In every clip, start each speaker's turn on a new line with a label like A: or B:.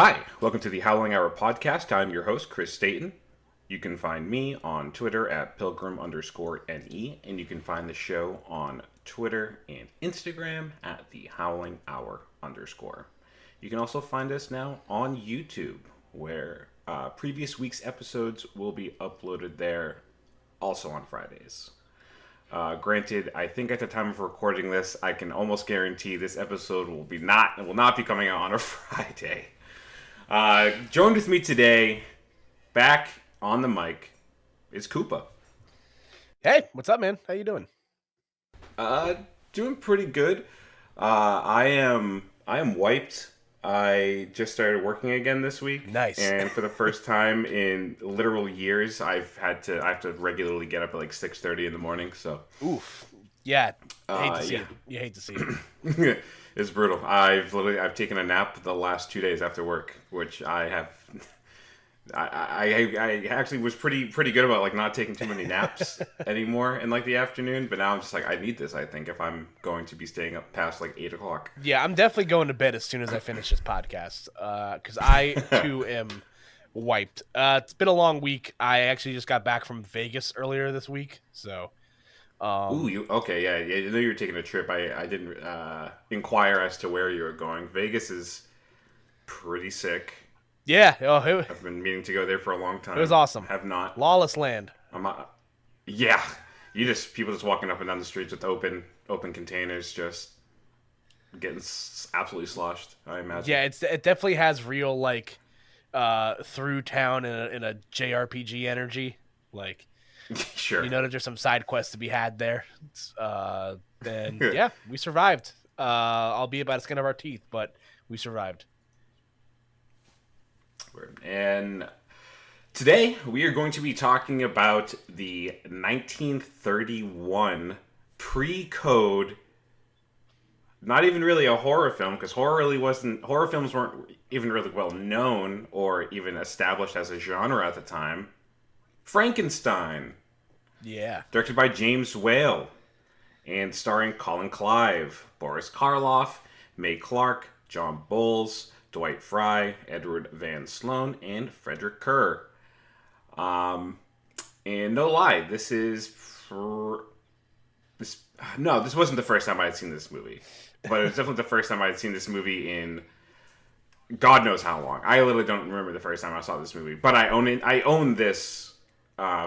A: Hi, welcome to the Howling Hour podcast. I'm your host, Chris Staten. You can find me on Twitter at pilgrim_NE, and you can find the show on Twitter and Instagram at the Howling Hour _. You can also find us now on YouTube, where previous week's episodes will be uploaded there, also on Fridays. Granted, I think at the time of recording this, I can almost guarantee this episode will not be coming out on a Friday. Joined with me today, back on the mic, is Koopa.
B: Hey, what's up, man? How you doing?
A: Doing pretty good. I am wiped. I just started working again this week.
B: Nice.
A: And for the first time in literal years, I have to regularly get up at like 6:30 in the morning. So.
B: Oof. Yeah. Hate to see it. You hate to see
A: it. It's brutal. I've taken a nap the last 2 days after work, which I actually was pretty good about like not taking too many naps anymore in like the afternoon. But now I'm just like, I need this. I think if I'm going to be staying up past like 8 o'clock.
B: Yeah, I'm definitely going to bed as soon as I finish this podcast because I too am wiped. It's been a long week. I actually just got back from Vegas earlier this week, so.
A: Okay, yeah. I know you were taking a trip. I didn't inquire as to where you were going. Vegas is pretty sick.
B: Yeah.
A: I've been meaning to go there for a long time.
B: It was awesome.
A: Have not.
B: Lawless land.
A: Yeah. People just walking up and down the streets with open containers, just getting absolutely sloshed, I imagine.
B: Yeah, it definitely has real like through town in a JRPG energy, like.
A: Sure.
B: You know that there's some side quests to be had there. And yeah, we survived. Albeit by the skin of our teeth, but we survived.
A: And today we are going to be talking about the 1931 pre-code, not even really a horror film, because horror films weren't even really well known or even established as a genre at the time. Frankenstein.
B: Yeah.
A: Directed by James Whale. And starring Colin Clive, Boris Karloff, Mae Clark, John Bowles, Dwight Fry, Edward Van Sloan, and Frederick Kerr. And no lie, this wasn't the first time I had seen this movie. But it was definitely the first time I had seen this movie in God knows how long. I literally don't remember the first time I saw this movie. But I own this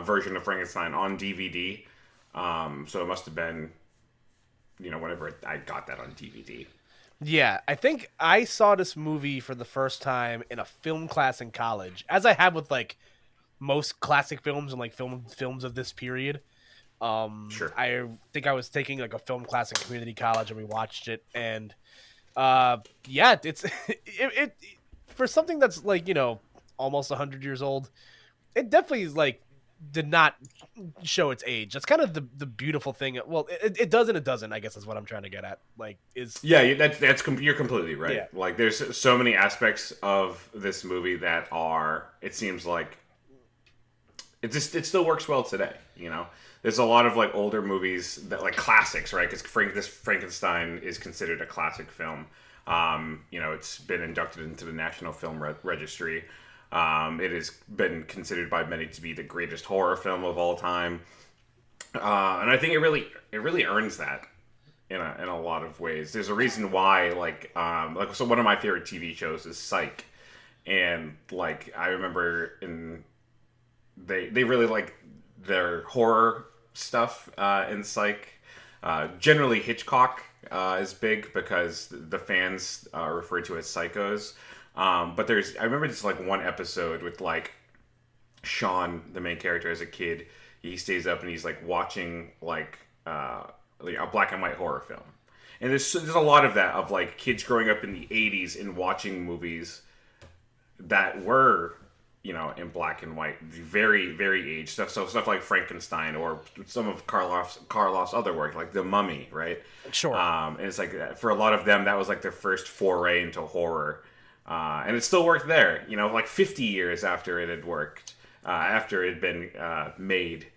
A: version of Frankenstein on DVD, so it must have been, whenever I got that on DVD.
B: Yeah, I think I saw this movie for the first time in a film class in college, as I have with like most classic films and like films of this period.
A: Sure.
B: I think I was taking like a film class in community college, and we watched it, and it's it for something that's like almost 100 years old. It definitely is like. Did not show its age. That's kind of the beautiful thing. Well, it does and it doesn't, I guess is what I'm trying to get at. Like,
A: you're completely right.
B: Yeah.
A: Like, there's so many aspects of this movie that it seems like it still works well today. There's a lot of like older movies that like classics, right? Because this Frankenstein is considered a classic film. It's been inducted into the National Film Registry. It has been considered by many to be the greatest horror film of all time, and I think it really earns that in a lot of ways. There's a reason why, so one of my favorite TV shows is Psych, and like I remember they really like their horror stuff in Psych. Generally, Hitchcock is big because the fans are referred to as psychos. But I remember this like one episode with like Sean, the main character, as a kid. He stays up and he's like watching like a black and white horror film, and there's a lot of that of like kids growing up in the 80s and watching movies that were in black and white, very very aged stuff. So stuff like Frankenstein or some of Karloff's other work, like The Mummy, right?
B: Sure.
A: And it's like for a lot of them that was like their first foray into horror. And it still worked there, like 50 years after it had worked, after it had been made.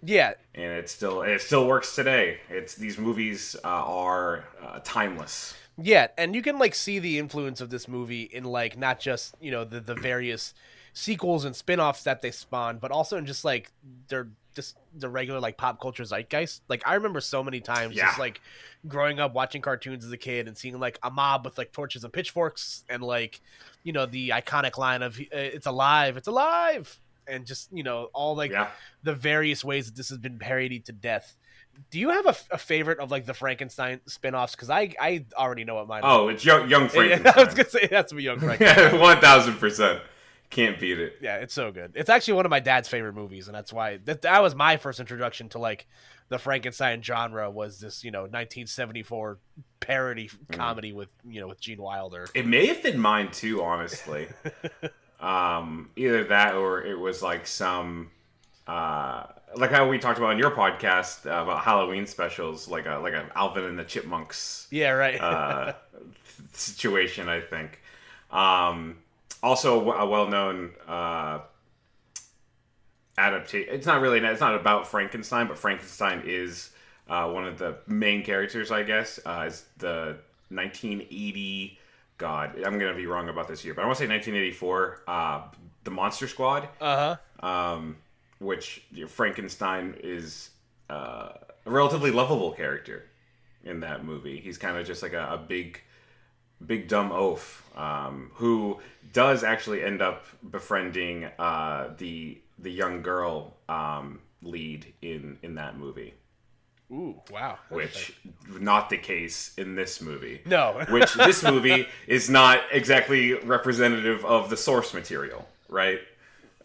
B: Yeah.
A: And it still works today. These movies are timeless.
B: Yeah, and you can like see the influence of this movie in like not just, the various sequels and spin-offs that they spawn, but also in just like their just the regular like pop culture zeitgeist. Like I remember so many times
A: Yeah.
B: just like growing up watching cartoons as a kid and seeing like a mob with like torches and pitchforks and like, the iconic line of it's alive, it's alive. And just, all like
A: Yeah.
B: the various ways that this has been parodied to death. Do you have a favorite of like the Frankenstein spin-offs? Because I already know what mine is.
A: Oh, it's young
B: I was
A: Frankenstein.
B: gonna say it has to be Young Frankenstein.
A: 1000%. Can't beat it.
B: Yeah, it's so good. It's actually one of my dad's favorite movies, and that's why that was my first introduction to like the Frankenstein genre. Was this 1974 parody comedy with Gene Wilder?
A: It may have been mine too, honestly. Either that or it was like some like how we talked about on your podcast about Halloween specials, like a Alvin and the Chipmunks
B: Yeah, right.
A: situation, I think. Also, a well-known adaptation. It's not about Frankenstein, but Frankenstein is one of the main characters, I guess. Is the 1980. God, I'm gonna be wrong about this year, but I want to say 1984. The Monster Squad. Which Frankenstein is a relatively lovable character in that movie. He's kind of just like a big dumb oaf who does actually end up befriending the young girl lead in that movie.
B: Ooh, wow.
A: Which not the case in this movie.
B: No.
A: Which this movie is not exactly representative of the source material, right?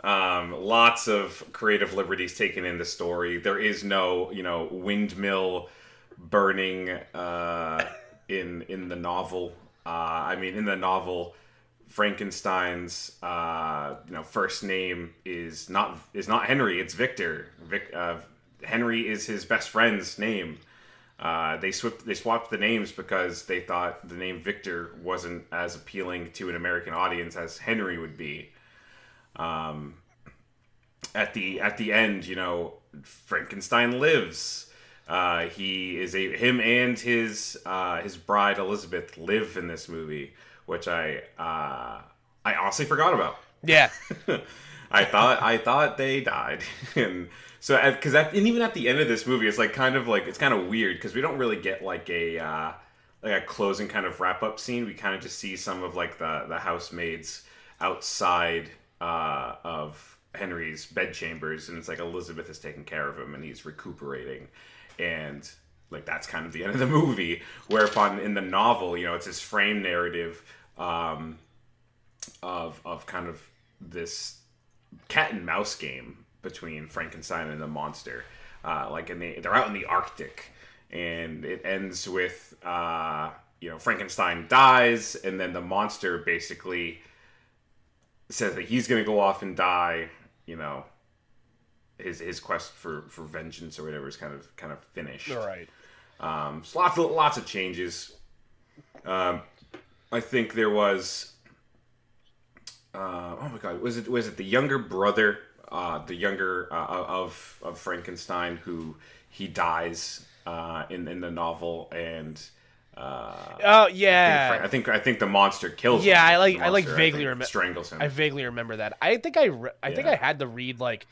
A: Lots of creative liberties taken in the story. There is no, windmill burning in the novel. In the novel, Frankenstein's first name is not Henry. It's Victor. Henry is his best friend's name. They swapped the names because they thought the name Victor wasn't as appealing to an American audience as Henry would be. At the end, Frankenstein lives. Him and his bride Elizabeth live in this movie, which I honestly forgot about.
B: Yeah.
A: I thought they died, and so and even at the end of this movie, it's kind of weird because we don't really get like a closing kind of wrap up scene. We kind of just see some of like the housemaids outside of Henry's bedchambers, and it's like Elizabeth is taking care of him and he's recuperating, and like that's kind of the end of the movie. Whereupon in the novel, it's this frame narrative of kind of this cat and mouse game between Frankenstein and the monster. They're out in the Arctic, and it ends with Frankenstein dies, and then the monster basically says that he's going to go off and die. His quest for vengeance or whatever is kind of finished.
B: All right.
A: So lots of changes. I think there was. Oh my God! Was it the younger brother, of Frankenstein, who he dies in the novel, and
B: oh yeah,
A: I think the monster kills him.
B: Yeah,
A: I
B: vaguely remember,
A: strangles him.
B: I vaguely remember that. I think I had to read like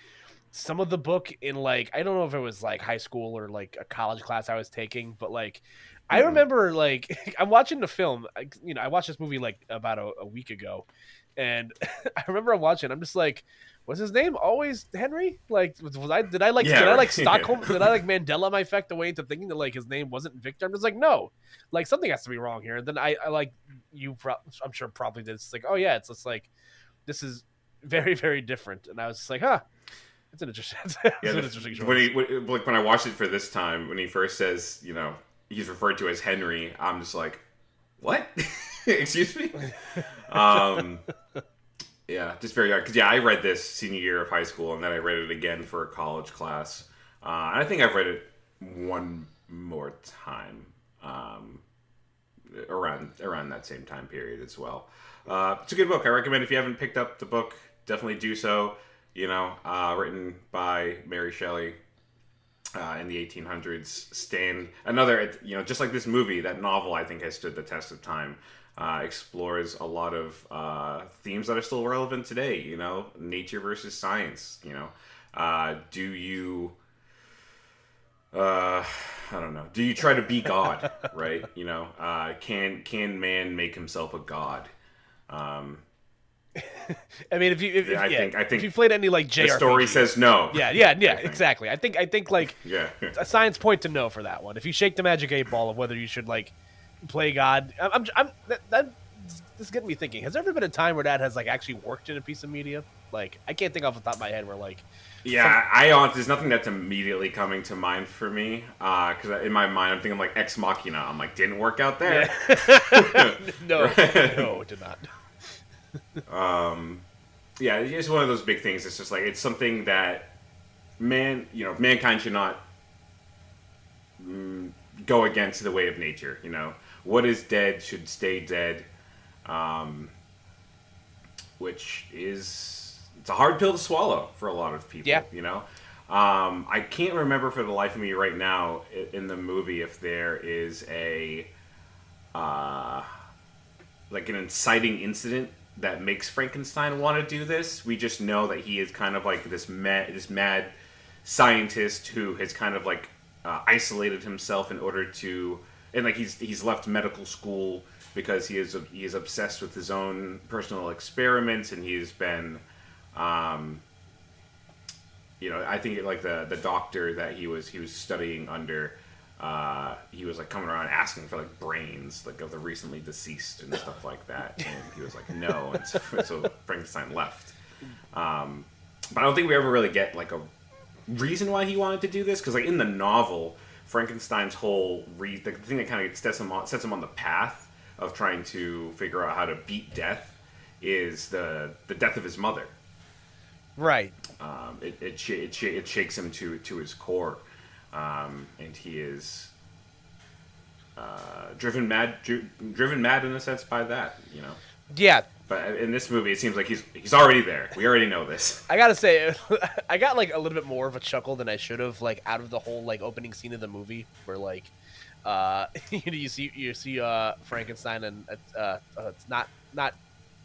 B: some of the book in like, I don't know if it was like high school or like a college class I was taking, but like I remember like I'm watching the film. I watched this movie like about a week ago, and I remember I'm watching. I'm just like, was his name always Henry? Like, did I Stockholm? Did I like Mandela my effect away into thinking that like his name wasn't Victor? I'm just like, no, like something has to be wrong here. And then I like I'm sure probably did. It's like, oh yeah, it's just like this is very, very different. And I was just like, huh. It's an interesting. Interesting choice.
A: When I watched it for this time, when he first says, he's referred to as Henry, I'm just like, what? Excuse me. Yeah, just very odd. Because I read this senior year of high school, and then I read it again for a college class. And I think I've read it one more time around that same time period as well. It's a good book. I recommend if you haven't picked up the book, definitely do so. Written by Mary Shelley. in the 1800s stand another, just like this movie, that novel I think has stood the test of time. Explores a lot of themes that are still relevant today. Nature versus science. Do you I don't know, do you try to be God? Right? Can man make himself a god?
B: I mean, I think if you played any like JRPG,
A: the story says no.
B: Yeah, exactly. I think like a science point to no for that one. If you shake the magic 8 ball of whether you should like play God, this is getting me thinking. Has there ever been a time where that has like actually worked in a piece of media? Like, I can't think off the top of my head where like.
A: There's nothing that's immediately coming to mind for me. Because in my mind, I'm thinking like Ex Machina. I'm like, didn't work out there.
B: Yeah. No, it did not.
A: It's just one of those big things. It's just like, it's something that mankind should not go against the way of nature. What is dead should stay dead. Which is, it's a hard pill to swallow for a lot of people.
B: Yeah.
A: I can't remember for the life of me right now in the movie if there is a like an inciting incident that makes Frankenstein want to do this. We just know that he is kind of like this mad scientist who has kind of like isolated himself in order to, and like he's left medical school because he is obsessed with his own personal experiments, and he's been I think like the doctor that he was studying under, he was like coming around asking for like brains like of the recently deceased and stuff like that, and he was like no, and so Frankenstein left. But I don't think we ever really get like a reason why he wanted to do this, because like in the novel, Frankenstein's whole the thing that kind of sets him on the path of trying to figure out how to beat death is the death of his mother.
B: Right.
A: It shakes him to his core, and he is driven mad in a sense by that.
B: Yeah.
A: But in this movie, it seems like he's already there. We already know this.
B: I gotta say, I got like a little bit more of a chuckle than I should have, like out of the whole like opening scene of the movie, where like, you see Frankenstein, and it's not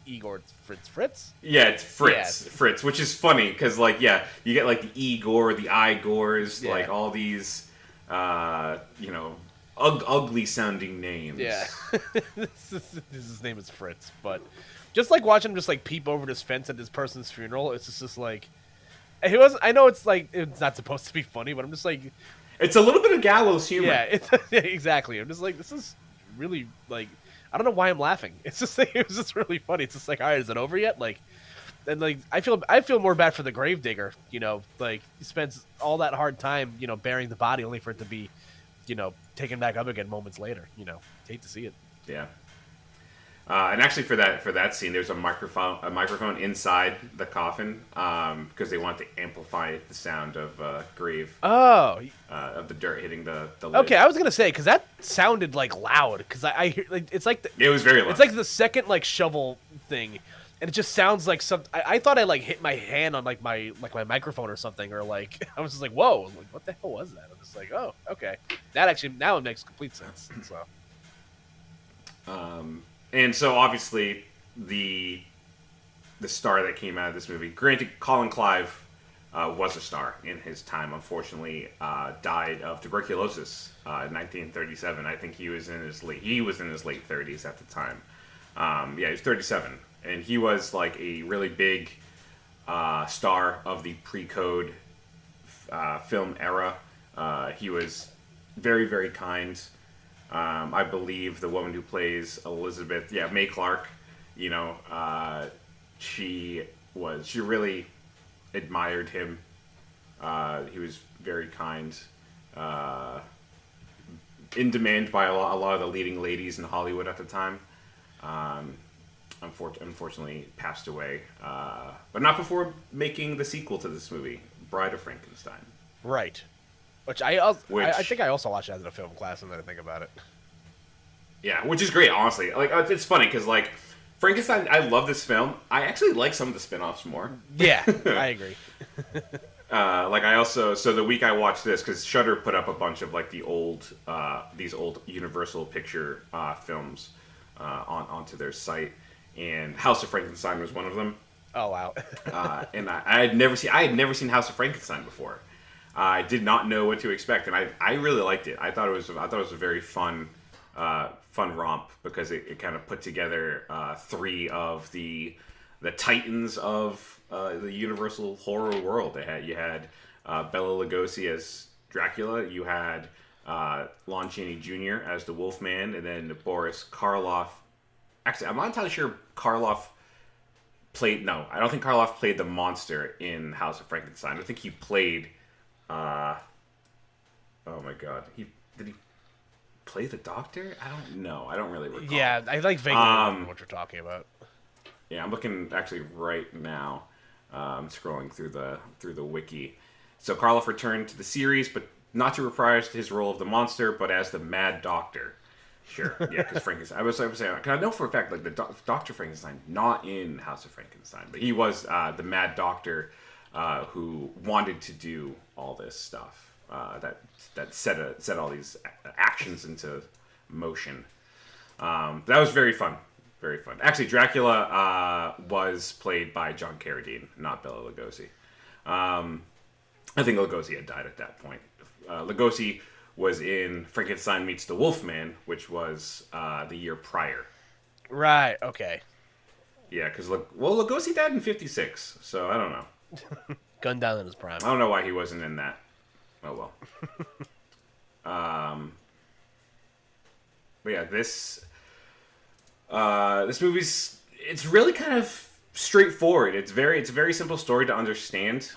B: Igor, it's Fritz.
A: Yeah, it's Fritz. Yeah. Fritz, which is funny because like you get like the Igor, the Igors, like all these ugly sounding names.
B: Yeah, his name is Fritz, but just like watching him just like peep over this fence at this person's funeral, it's just like he was. I know it's like it's not supposed to be funny, but I'm just like,
A: it's a little bit of gallows humor.
B: Yeah, exactly. I'm just like, this is really like, I don't know why I'm laughing. It's just like, it was just really funny. It's just like, all right, is it over yet? Like, and like I feel more bad for the gravedigger. Like he spends all that hard time, burying the body only for it to be, taken back up again moments later. Hate to see it.
A: Yeah. And actually, for that scene, there's a microphone inside the coffin because they want to amplify the sound of grave.
B: Oh.
A: Of the dirt hitting the lid.
B: Okay, I was gonna say because that sounded like loud because I hear like it's like
A: it was very loud.
B: It's like the second like shovel thing, and it just sounds like something. I thought I like hit my hand on like my microphone or something, or like I was just like, whoa, like what the hell was that? I'm just like, oh, okay, that actually now it makes complete sense. So.
A: And so obviously the star that came out of this movie, granted, Colin Clive was a star in his time. Unfortunately, died of tuberculosis in 1937. I think he was in his late 30s at the time. He was 37, and he was like a really big star of the pre-code film era. He was very, very kind. I believe the woman who plays Elizabeth, May Clark, she really admired him. He was very kind, in demand by a lot of the leading ladies in Hollywood at the time. Unfortunately passed away, but not before making the sequel to this movie, Bride of Frankenstein.
B: Right. Which I think I also watched it as a film class, and then I think about it.
A: Yeah, which is great, honestly. Like, it's funny because like Frankenstein, I love this film. I actually like some of the spin-offs more.
B: Yeah, I agree.
A: like I also so the week I watched this because Shudder put up a bunch of like these old Universal Picture films onto their site, and House of Frankenstein was one of them.
B: Oh wow.
A: And I had never seen House of Frankenstein before. I did not know what to expect, and I really liked it. I thought it was a very fun romp because it kind of put together three of the titans of the Universal horror world. You had Bela Lugosi as Dracula. You had Lon Chaney Jr. as the Wolfman, and then Boris Karloff. Actually, I'm not entirely sure Karloff played. No, I don't think Karloff played the monster in House of Frankenstein. I think he played. Oh my God, did he play the Doctor? I don't know. I don't really recall.
B: Yeah, I like vaguely remember what you're talking about.
A: Yeah, I'm looking actually right now. I'm scrolling through the wiki. So Karloff returned to the series, but not to reprise his role of the monster, but as the Mad Doctor. Sure, yeah, because Frankenstein. I was saying, because I know for a fact, like the Doctor Frankenstein, not in House of Frankenstein, but he was the Mad Doctor who wanted to do all this stuff that set all these actions into motion. That was very fun. Very fun. Actually, Dracula was played by John Carradine, not Bela Lugosi. I think Lugosi had died at that point. Lugosi was in Frankenstein Meets the Wolfman, which was the year prior.
B: Right. Okay.
A: Yeah, because Lugosi died in '56, so I don't know.
B: Gunned down in his prime.
A: I don't know why he wasn't in that. Oh well. But yeah, this movie's it's really kind of straightforward. It's a very simple story to understand.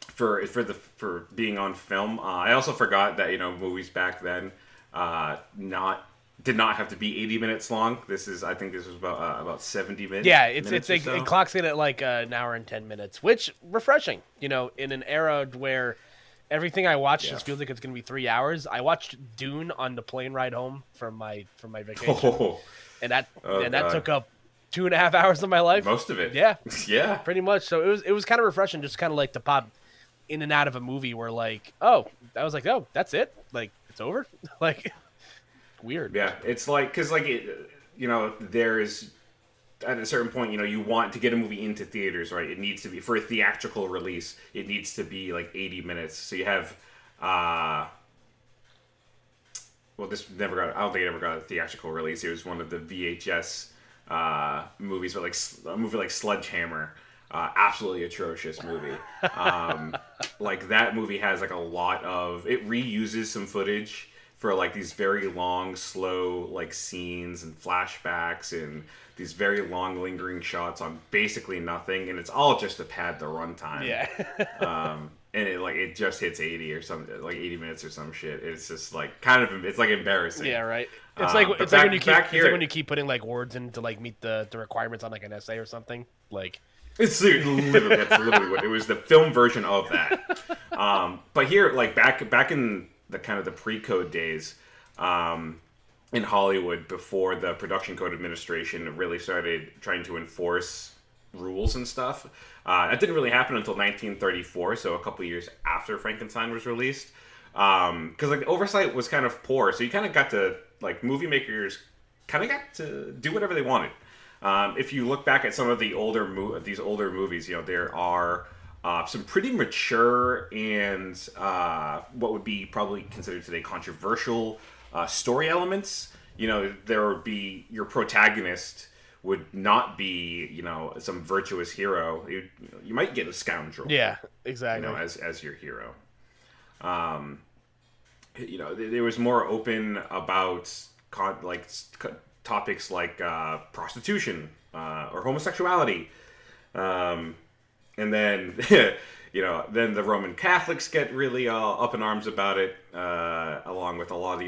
A: For being on film, I also forgot that movies back then did not have to be 80 minutes long. I think this was about 70 minutes.
B: Yeah, it clocks in at like an hour and 10 minutes, which refreshing. In an era where everything I watched just feels like it's going to be 3 hours. I watched Dune on the plane ride home from my vacation, and that took up 2.5 hours of my life.
A: Most of it.
B: Yeah,
A: yeah,
B: pretty much. So it was kind of refreshing, just kind of like to pop in and out of a movie where like, oh, that's it, like it's over, like weird.
A: Yeah, it's like because like there's at a certain point, you want to get a movie into theaters, right? It needs to be for a theatrical release. It needs to be like 80 minutes. So you have, this never got. I don't think it ever got a theatrical release. It was one of the VHS movies, but like a movie like Sledgehammer, absolutely atrocious movie. Like that movie has like a lot of it reuses some footage for like these very long, slow like scenes and flashbacks and these very long lingering shots on basically nothing, and it's all just to pad the runtime.
B: Yeah.
A: And it just hits 80 or something, like 80 minutes or some shit. It's just like it's like embarrassing.
B: Yeah, right. It's like when you keep putting like words in to like meet the requirements on like an essay or something. Like
A: that's literally what it was, the film version of that. But here, like back in the kind of the pre-code days, in Hollywood, before the Production Code Administration really started trying to enforce rules and stuff. That didn't really happen until 1934, so a couple years after Frankenstein was released. Because like oversight was kind of poor, so you kind of got to like movie makers kind of got to do whatever they wanted. If you look back at some of the older movies, there are some pretty mature and what would be probably considered today controversial story elements. There would be your protagonist would not be, some virtuous hero. You might get a scoundrel.
B: Yeah, exactly.
A: As your hero. There was more open about topics like prostitution or homosexuality, and then then the Roman Catholics get really up in arms about it, along with a lot of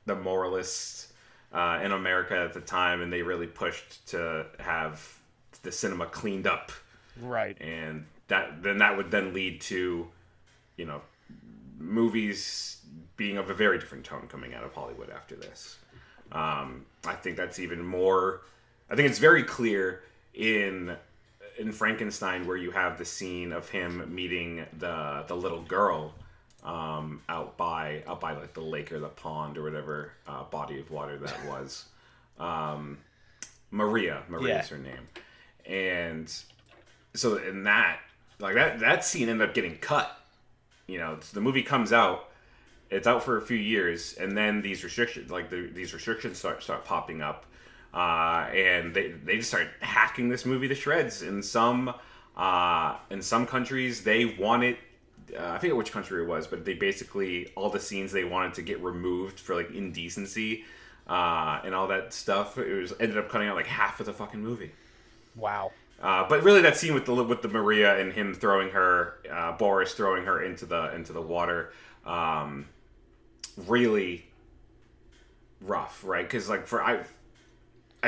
A: the moralists in America at the time, and they really pushed to have the cinema cleaned up,
B: right?
A: And that would then lead to, movies being of a very different tone coming out of Hollywood after this. I think that's even more. I think it's very clear in in Frankenstein where you have the scene of him meeting the little girl out by like the lake or the pond or whatever body of water that was. Maria's her name. And so in that, like that scene ended up getting cut. You know, the movie comes out, it's out for a few years, and then these restrictions start popping up, and they just start hacking this movie to shreds. In some countries, they wanted, I forget which country it was, but they basically, all the scenes they wanted to get removed for like indecency and all that stuff. Ended up cutting out like half of the fucking movie.
B: Wow.
A: But really, that scene with the Maria and him throwing her, Boris throwing her into the water, really rough, right? Because like I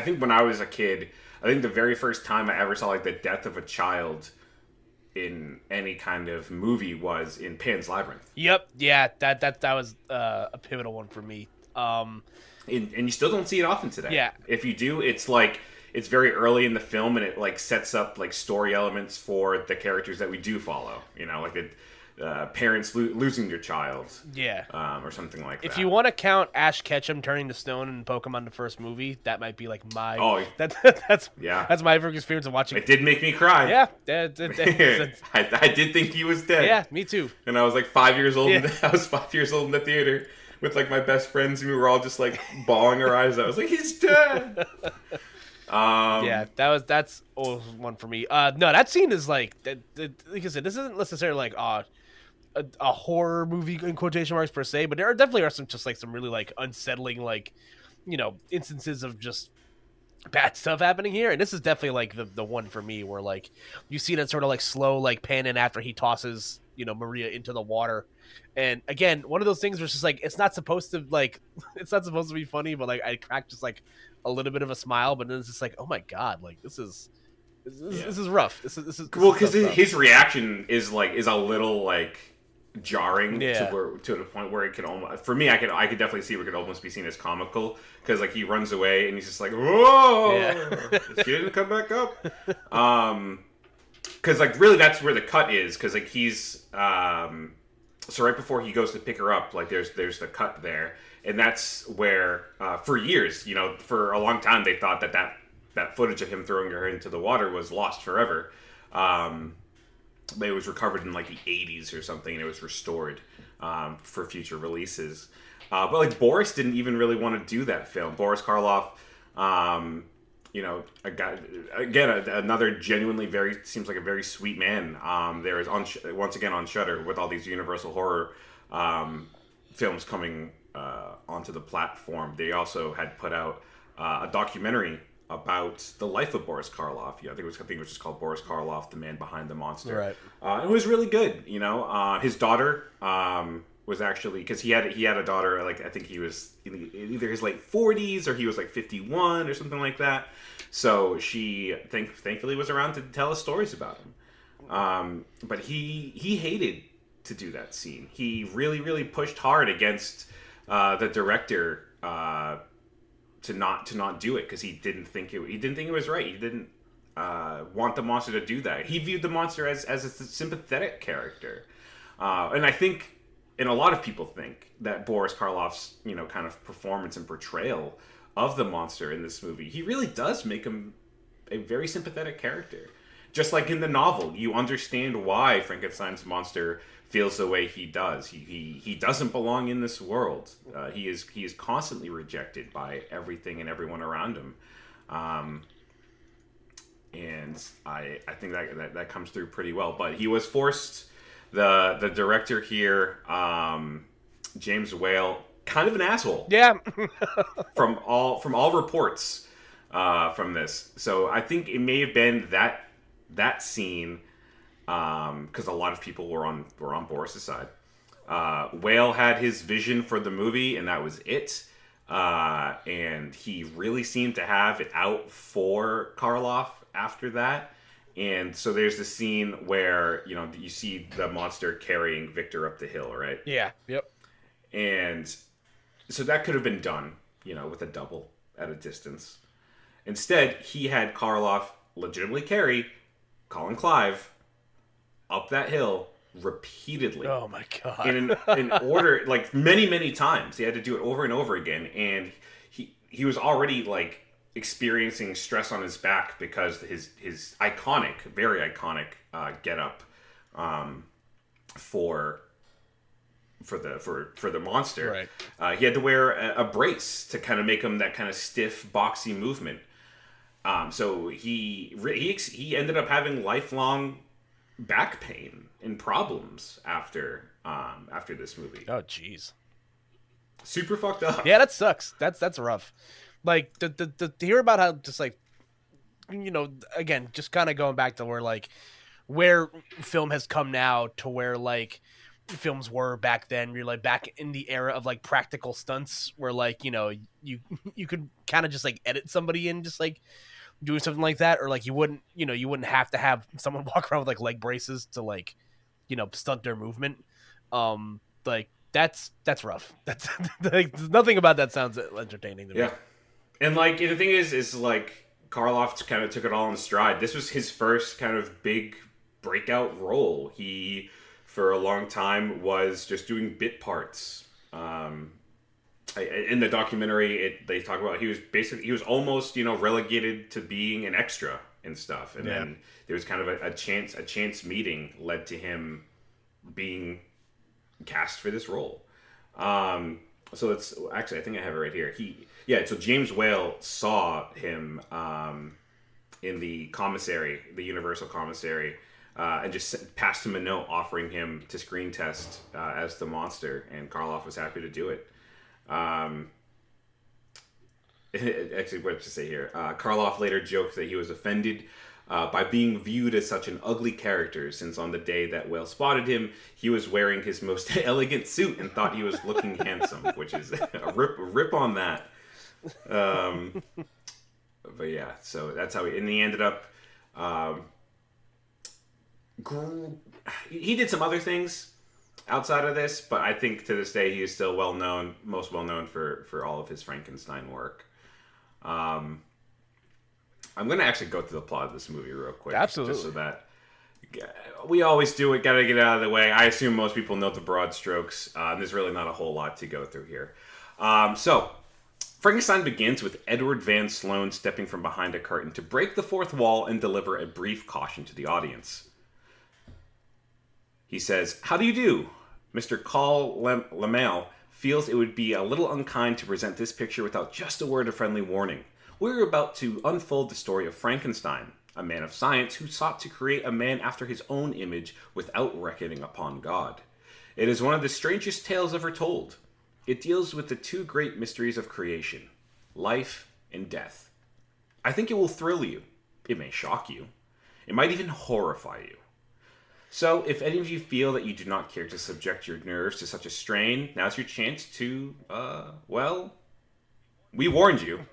A: think when I was a kid, I think the very first time I ever saw like the death of a child in any kind of movie was in Pan's Labyrinth.
B: Yep. Yeah. That was a pivotal one for me.
A: And you still don't see it often today.
B: Yeah.
A: If you do, it's like it's very early in the film, and it like sets up like story elements for the characters that we do follow. You know, like the parents losing their child.
B: Yeah.
A: Or something like that.
B: If you want to count Ash Ketchum turning to stone in Pokemon the first movie, that might be like my.
A: Oh.
B: That's
A: yeah.
B: my first experience of watching.
A: It did make me cry.
B: Yeah.
A: I did think he was dead.
B: Yeah, me too.
A: And I was like 5 years old.
B: Yeah.
A: I was 5 years old in the theater with like my best friends, and we were all just like bawling our eyes out. I was like, he's dead.
B: Yeah, that's one for me. No, that scene is like like I said, this isn't necessarily like a horror movie in quotation marks per se, but there definitely are some really like unsettling, like, you know, instances of just bad stuff happening here. And this is definitely like the one for me where like you see that sort of like slow like pan in after he tosses, you know, Maria into the water. And again, one of those things where it's just like it's not supposed to be funny, but like I cracked just like a little bit of a smile, but then it's just like, oh my god, like this is rough. This is
A: well, because his reaction is a little like jarring to the point where it can almost, for me, I could definitely see where it could almost be seen as comical, because like he runs away and he's just like, whoa, this kid didn't come back up. Because like really that's where the cut is, because like he's so right before he goes to pick her up, like there's the cut there, and that's where for years, you know, for a long time they thought that footage of him throwing her into the water was lost forever. But it was recovered in like the 80s or something, and it was restored for future releases. But like Boris didn't even really want to do that film. Boris Karloff, you know, a guy, again, another genuinely seems like a very sweet man. There is once again on Shudder with all these Universal horror films coming onto the platform. They also had put out a documentary about the life of Boris Karloff. I think it was just called Boris Karloff, the Man Behind the Monster.
B: Right.
A: It was really good. You know, his daughter was actually, because he had a daughter. Like I think he was in either his late 40s or he was like 51 or something like that. So she thankfully was around to tell us stories about him. But he hated to do that scene. He really pushed hard against the director to not do it, because he didn't think it was right. He didn't want the monster to do that. He viewed the monster as a sympathetic character, and I think, and a lot of people think, that Boris Karloff's, you know, kind of performance and portrayal of the monster in this movie, he really does make him a very sympathetic character. Just like in the novel, you understand why Frankenstein's monster feels the way he does. He doesn't belong in this world. He is constantly rejected by everything and everyone around him. And I think that comes through pretty well. But he was forced. The director here, James Whale, kind of an asshole.
B: Yeah.
A: from all reports from this. So I think it may have been that scene, because a lot of people were on Boris's side. Whale had his vision for the movie, and that was it. And he really seemed to have it out for Karloff after that. And so there's the scene where, you know, you see the monster carrying Victor up the hill, right?
B: Yeah. Yep.
A: And so that could have been done, you know, with a double at a distance. Instead, he had Karloff legitimately carry Colin Clive up that hill repeatedly.
B: Oh my god!
A: In order, like many times, he had to do it over and over again, and he was already like experiencing stress on his back because his iconic, very iconic get up for the monster.
B: Right.
A: He had to wear a brace to kind of make him that kind of stiff, boxy movement. So he ended up having lifelong back pain and problems after this movie.
B: Oh jeez.
A: Super fucked up.
B: Yeah, that sucks. That's rough. Like to hear about how just like, you know, again, just kind of going back to where film has come now to where like films were back then. You're like back in the era of like practical stunts where like, you know, you could kind of just like edit somebody in just like doing something like that, or like you wouldn't have to have someone walk around with like leg braces to like, you know, stunt their movement. Like that's rough. That's like nothing about that sounds entertaining to me.
A: Yeah. And like the thing is like Karloff kind of took it all in stride. This was his first kind of big breakout role. He for a long time was just doing bit parts. In the documentary, they talk about he was almost, you know, relegated to being an extra and stuff, and then there was kind of a chance meeting led to him being cast for this role. So it's actually, I think I have it right here. So James Whale saw him in the commissary, the Universal commissary, and just passed him a note offering him to screen test as the monster, and Karloff was happy to do it. Actually, what to say here? Karloff later joked that he was offended by being viewed as such an ugly character, since on the day that Whale spotted him, he was wearing his most elegant suit and thought he was looking handsome, which is a rip on that. But yeah, so that's how he ended up. He did some other things outside of this, but I think to this day he is still most well known for all of his Frankenstein work. I'm going to actually go through the plot of this movie real quick.
B: Absolutely.
A: Just so that we always do it, got to get out of the way. I assume most people know the broad strokes. There's really not a whole lot to go through here. So, Frankenstein begins with Edward Van Sloan stepping from behind a curtain to break the fourth wall and deliver a brief caution to the audience. He says, "How do you do? Mr. Call Lamel feels it would be a little unkind to present this picture without just a word of friendly warning. We're about to unfold the story of Frankenstein, a man of science who sought to create a man after his own image without reckoning upon God. It is one of the strangest tales ever told. It deals with the two great mysteries of creation, life and death. I think it will thrill you. It may shock you. It might even horrify you. So, if any of you feel that you do not care to subject your nerves to such a strain, now's your chance to, we warned you."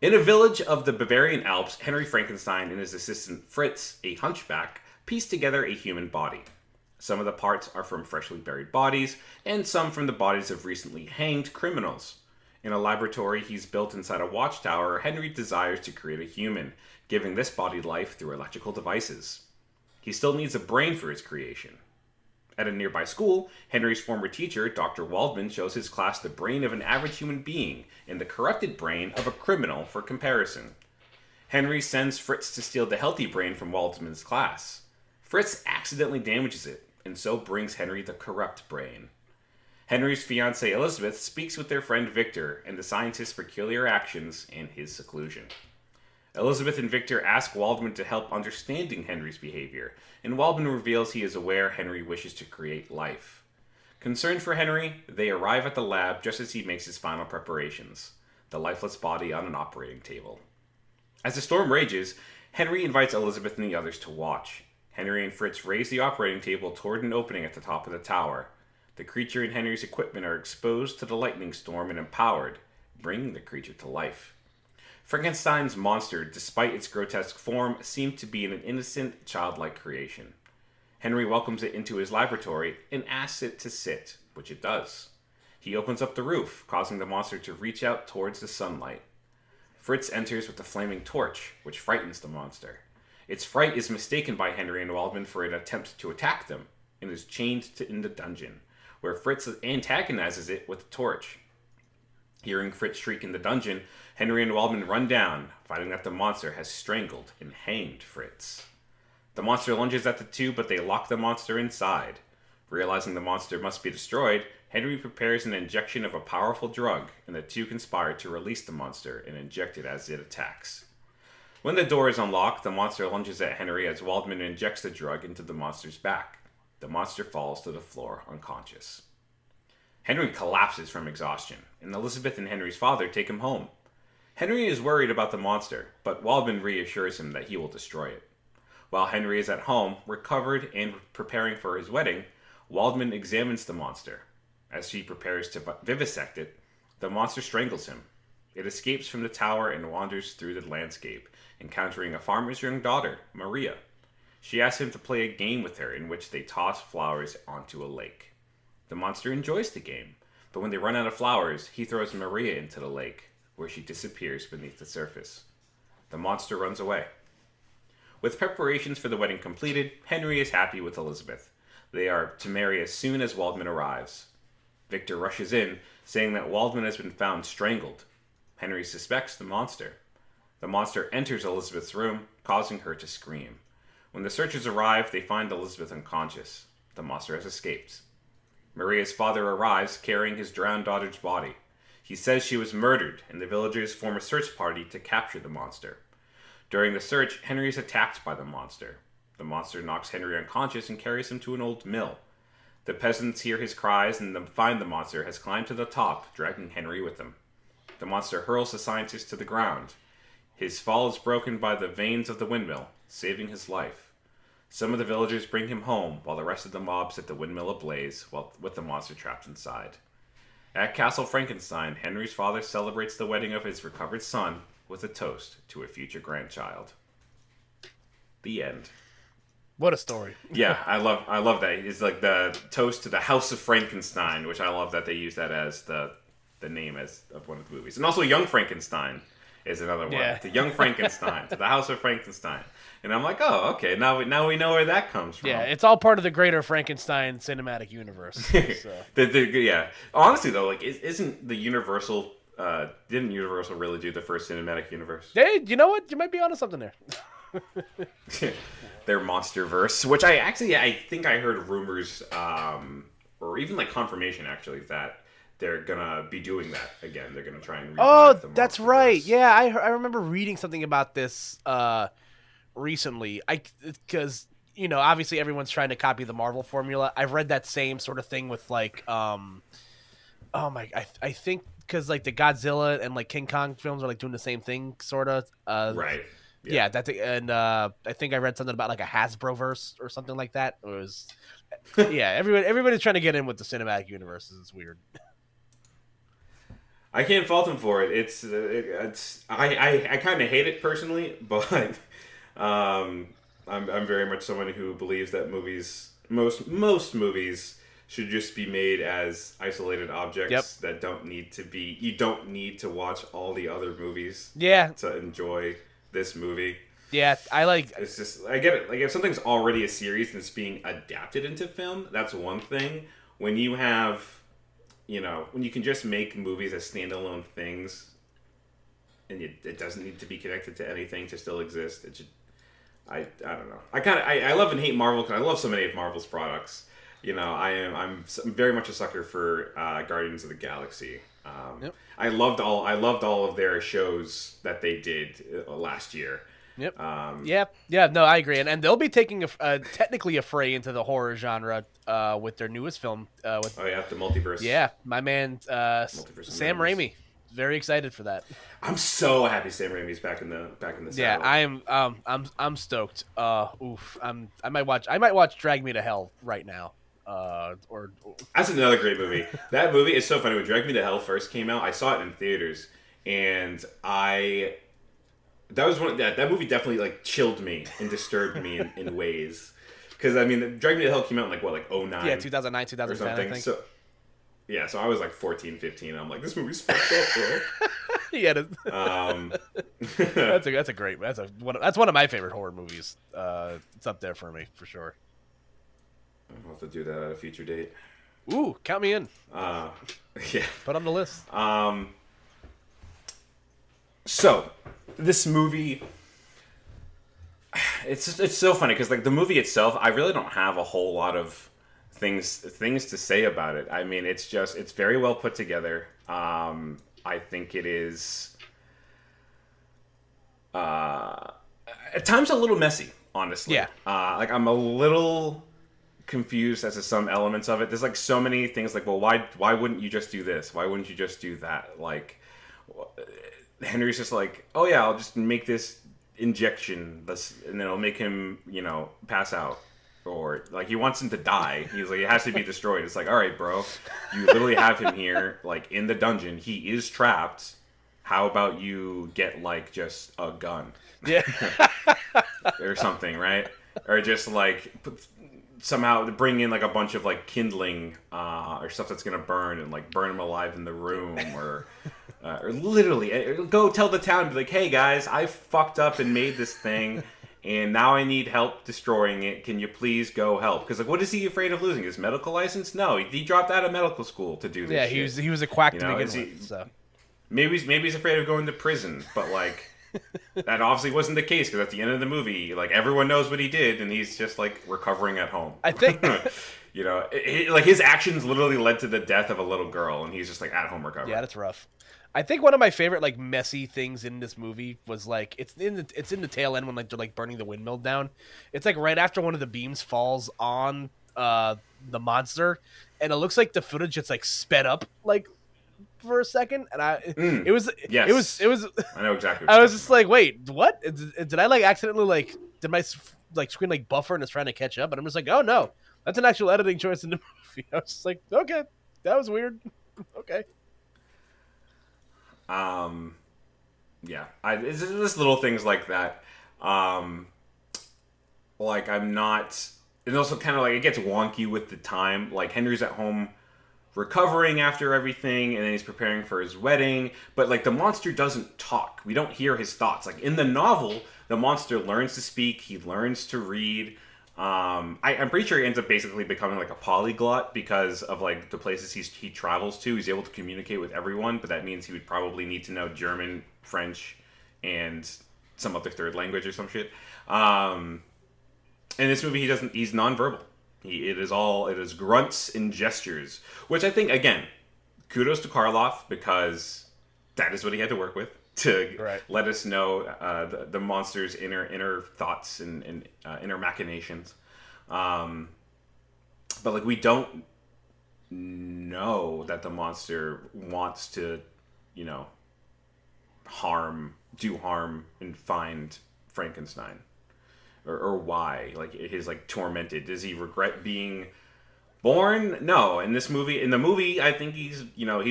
A: In a village of the Bavarian Alps, Henry Frankenstein and his assistant Fritz, a hunchback, piece together a human body. Some of the parts are from freshly buried bodies, and some from the bodies of recently hanged criminals. In a laboratory he's built inside a watchtower, Henry desires to create a human, giving this body life through electrical devices. He still needs a brain for his creation. At a nearby school, Henry's former teacher, Dr. Waldman, shows his class the brain of an average human being and the corrupted brain of a criminal for comparison. Henry sends Fritz to steal the healthy brain from Waldman's class. Fritz accidentally damages it, and so brings Henry the corrupt brain. Henry's fiancée Elizabeth speaks with their friend Victor and the scientist's peculiar actions and his seclusion. Elizabeth and Victor ask Waldman to help understanding Henry's behavior, and Waldman reveals he is aware Henry wishes to create life. Concerned for Henry, they arrive at the lab just as he makes his final preparations, the lifeless body on an operating table. As the storm rages, Henry invites Elizabeth and the others to watch. Henry and Fritz raise the operating table toward an opening at the top of the tower. The creature and Henry's equipment are exposed to the lightning storm and empowered, bringing the creature to life. Frankenstein's monster, despite its grotesque form, seemed to be an innocent, childlike creation. Henry welcomes it into his laboratory and asks it to sit, which it does. He opens up the roof, causing the monster to reach out towards the sunlight. Fritz enters with a flaming torch, which frightens the monster. Its fright is mistaken by Henry and Waldman for an attempt to attack them, and is chained in the dungeon, where Fritz antagonizes it with a torch. Hearing Fritz shriek in the dungeon, Henry and Waldman run down, finding that the monster has strangled and hanged Fritz. The monster lunges at the two, but they lock the monster inside. Realizing the monster must be destroyed, Henry prepares an injection of a powerful drug, and the two conspire to release the monster and inject it as it attacks. When the door is unlocked, the monster lunges at Henry as Waldman injects the drug into the monster's back. The monster falls to the floor unconscious. Henry collapses from exhaustion, and Elizabeth and Henry's father take him home. Henry is worried about the monster, but Waldman reassures him that he will destroy it. While Henry is at home, recovered and preparing for his wedding, Waldman examines the monster. As he prepares to vivisect it, the monster strangles him. It escapes from the tower and wanders through the landscape, encountering a farmer's young daughter, Maria. She asks him to play a game with her in which they toss flowers onto a lake. The monster enjoys the game, but when they run out of flowers, he throws Maria into the lake, where she disappears beneath the surface. The monster runs away. With preparations for the wedding completed, Henry is happy with Elizabeth. They are to marry as soon as Waldman arrives. Victor rushes in, saying that Waldman has been found strangled. Henry suspects the monster. The monster enters Elizabeth's room, causing her to scream. When the searchers arrive, they find Elizabeth unconscious. The monster has escaped. Maria's father arrives, carrying his drowned daughter's body. He says she was murdered, and the villagers form a search party to capture the monster. During the search, Henry is attacked by the monster. The monster knocks Henry unconscious and carries him to an old mill. The peasants hear his cries and find the monster has climbed to the top, dragging Henry with him. The monster hurls the scientist to the ground. His fall is broken by the vanes of the windmill, saving his life. Some of the villagers bring him home, while the rest of the mob set the windmill ablaze, with the monster trapped inside. At Castle Frankenstein, Henry's father celebrates the wedding of his recovered son with a toast to a future grandchild. The end.
B: What a story.
A: Yeah, I love that. It's like the toast to the House of Frankenstein, which I love that they use that as the name of one of the movies. And also Young Frankenstein is another one.
B: Yeah.
A: The Young Frankenstein, to the House of Frankenstein. And I'm like, oh, okay, now we know where that comes from.
B: Yeah, it's all part of the greater Frankenstein cinematic universe. So.
A: Yeah. Honestly, though, like, isn't the Universal... didn't Universal really do the first cinematic universe?
B: Hey, you know what? You might be onto something there.
A: Their MonsterVerse, which I think I heard rumors, or even like confirmation actually, that they're gonna be doing that again. They're gonna try and revive the
B: that's
A: MonsterVerse.
B: right. Yeah, I remember reading something about this recently. Because obviously everyone's trying to copy the Marvel formula. I've read that same sort of thing with like I think because like the Godzilla and like King Kong films are like doing the same thing sort of.
A: Right.
B: Yeah, I think I read something about like a Hasbro verse or something like that. It was, yeah, everybody's trying to get in with the cinematic universes. It's weird.
A: I can't fault him for it. I kind of hate it personally, but I'm very much someone who believes that most movies should just be made as isolated objects that you don't need to watch all the other movies to enjoy this movie.
B: Yeah,
A: it's just, I get it. Like, if something's already a series and it's being adapted into film, that's one thing. When you have, when you can just make movies as standalone things, and it doesn't need to be connected to anything to still exist, it should, I don't know. I love and hate Marvel because I love so many of Marvel's products. I'm very much a sucker for Guardians of the Galaxy. I loved all of their shows that they did last year.
B: Yep. No, I agree, and they'll be taking technically a foray into the horror genre with their newest film.
A: The multiverse.
B: Yeah, my man Sam Raimi. Very excited for that.
A: I'm so happy Sam Raimi's back in the saddle.
B: Yeah, I am. I'm stoked. I might watch Drag Me to Hell right now.
A: That's another great movie. That movie is so funny. When Drag Me to Hell first came out, I saw it in theaters, and that movie definitely like chilled me and disturbed me in ways. Because Drag Me to Hell came out in like 2009?
B: Yeah, 2009, 2010, I think.
A: Yeah, so I was like 14, 15. I'm like, this movie's fucked up, bro.
B: Yeah,
A: Um,
B: that's one of my favorite horror movies. It's up there for me for sure.
A: I'll have to do that at a future date.
B: Ooh, count me in.
A: Yeah.
B: Put on the list.
A: So, this movie, it's so funny because like the movie itself, I really don't have a whole lot of things to say about it. I mean, it's very well put together. I think it is at times a little messy, honestly.
B: Yeah.
A: Like I'm a little confused as to some elements of it. There's like so many things like, well, why wouldn't you just do this? Why wouldn't you just do that? Like Henry's just like, oh yeah, I'll just make this injection, and then it'll make him, pass out. Or like he wants him to die. He's like, it has to be destroyed. It's like, all right, bro, you literally have him here, like in the dungeon. He is trapped. How about you get like just a gun,
B: Yeah.
A: or something, right? Or just like somehow bring in like a bunch of like kindling or stuff that's gonna burn and like burn him alive in the room, or literally go tell the town, be like, hey guys, I fucked up and made this thing. And now I need help destroying it. Can you please go help? Because like, what is he afraid of losing? His medical license? No, he dropped out of medical school to do this.
B: Yeah,
A: shit.
B: he was a quack to begin with. So
A: maybe he's afraid of going to prison, but like that obviously wasn't the case because at the end of the movie, like everyone knows what he did, and he's just like recovering at home.
B: I think
A: like his actions literally led to the death of a little girl, and he's just like at home recovering.
B: Yeah, that's rough. I think one of my favorite like messy things in this movie was like it's in the tail end when like they're like burning the windmill down. It's like right after one of the beams falls on the monster, and it looks like the footage gets like sped up like for a second, and it was
A: I know exactly.
B: I was just like, wait, what? Did I like accidentally like did my like screen like buffer and it's trying to catch up? And I'm just like, oh no, that's an actual editing choice in the movie. I was just like, okay, that was weird. Okay.
A: Yeah, it's just little things like that. Like I'm not, and also kind of like it gets wonky with the time. Like Henry's at home recovering after everything, and then he's preparing for his wedding. But like the monster doesn't talk. We don't hear his thoughts. Like in the novel, the monster learns to speak. He learns to read. I'm pretty sure he ends up basically becoming like a polyglot because of like the places he travels to. He's able to communicate with everyone, but that means he would probably need to know German, French, and some other third language or some shit. In this movie, he's nonverbal. It is grunts and gestures, which I think, again, kudos to Karloff because that is what he had to work with to let us know the monster's inner thoughts and inner machinations. But like we don't know that the monster wants to, do harm and find Frankenstein, or why. Like he's like tormented. Does he regret being born? No. In the movie, I think he's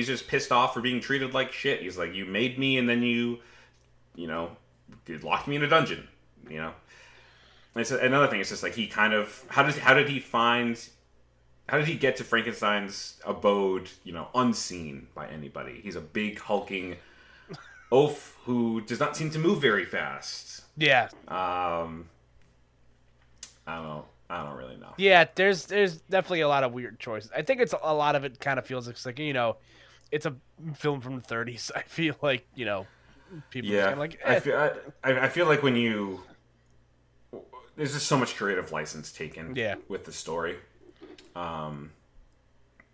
A: just pissed off for being treated like shit. He's like, you made me, and then you locked me in a dungeon. It's another thing. It's just like he kind of how did he get to Frankenstein's abode? Unseen by anybody. He's a big hulking oaf who does not seem to move very fast.
B: Yeah.
A: I don't really know.
B: Yeah, there's definitely a lot of weird choices. I think it's a lot of it kind of feels like it's a film from the 30s. I feel like people just kind of like.
A: I feel like when there's just so much creative license taken. With the story.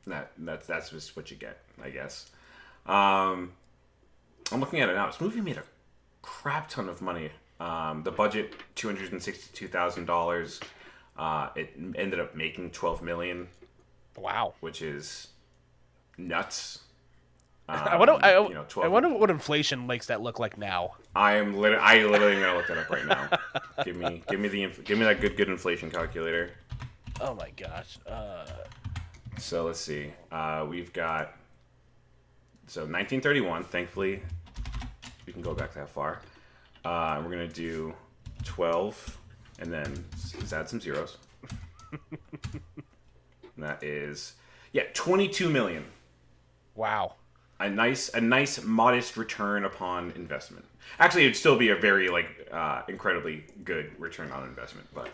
A: That's just what you get, I guess. I'm looking at it now. This movie made a crap ton of money. The budget $262,000. It ended up making $12 million.
B: Wow,
A: which is nuts.
B: I wonder what inflation makes that look like now.
A: I literally gonna look that up right now. give me that good inflation calculator.
B: Oh my gosh.
A: So let's see. We've got 1931. Thankfully, we can go back that far. We're gonna do 12, and then let's add some zeros. And that is 22 million.
B: Wow.
A: A nice modest return upon investment. Actually, it'd still be a very incredibly good return on investment, but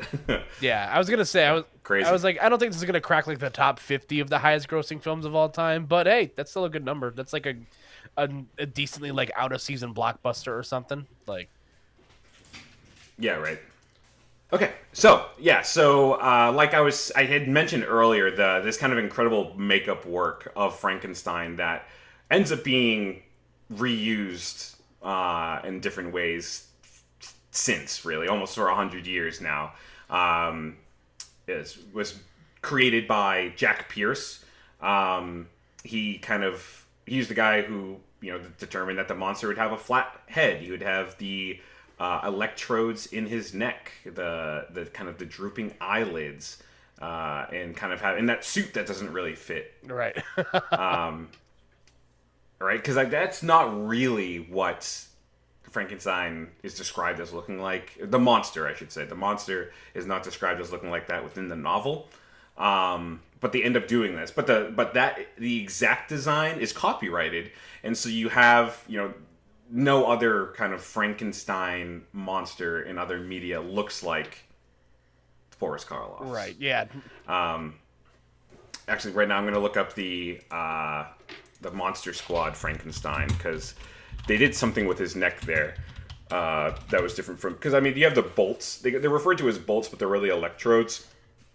B: Yeah, I was gonna say
A: crazy.
B: I was like, I don't think this is gonna crack like the top 50 of the highest grossing films of all time, but hey, that's still a good number. That's like a decently like out of season blockbuster or something. Like,
A: Yeah, right. Okay, so like I had mentioned earlier, this kind of incredible makeup work of Frankenstein that ends up being reused in different ways since really almost for 100 years now. Was created by Jack Pierce. He's the guy who determined that the monster would have a flat head. He would have the electrodes in his neck, the kind of the drooping eyelids, and kind of have in that suit that doesn't really fit.
B: right.
A: Right? Because that's not really what Frankenstein is described as looking like. The monster, I should say. The monster is not described as looking like that within the novel. But they end up doing this. But the exact design is copyrighted, and so you have no other kind of Frankenstein monster in other media looks like Boris Karloff.
B: Right. Yeah.
A: Actually, right now I'm going to look up the Monster Squad Frankenstein because they did something with his neck there that was different from. Because I mean, you have the bolts. They're referred to as bolts, but they're really electrodes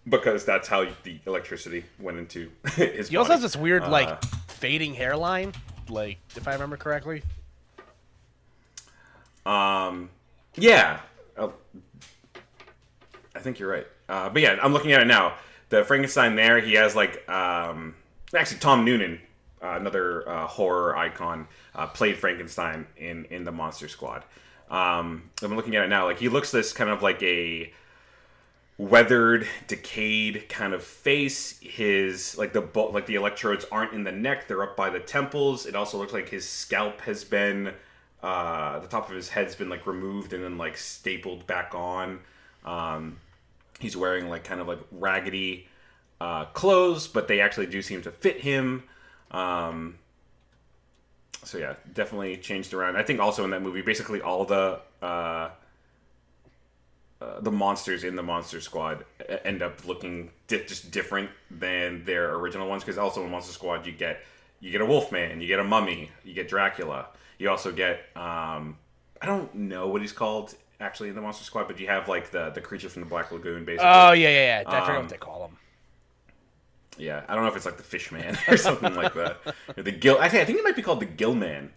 A: because that's how the electricity went into his.
B: He also has this weird like fading hairline, like if I remember correctly.
A: Yeah. I think you're right. But yeah, I'm looking at it now. The Frankenstein there, he has actually Tom Noonan, another horror icon, played Frankenstein in the Monster Squad. I'm looking at it now. Like he looks this kind of like a weathered, decayed kind of face. His the electrodes aren't in the neck; they're up by the temples. It also looks like his scalp has been. The top of his head's been removed and then stapled back on. He's wearing kind of raggedy clothes, but they actually do seem to fit him. So yeah, definitely changed around. I think also in that movie, basically all the monsters in the Monster Squad end up looking just different than their original ones. Because also in Monster Squad, you get a Wolfman, you get a mummy, you get Dracula. You also get I don't know what he's called actually in the Monster Squad, but you have the creature from the Black Lagoon, basically.
B: Oh yeah. I forget what they call him.
A: Yeah, I don't know if it's the Fish Man or something like that. Or the Gill. I think it might be called the Gill Man.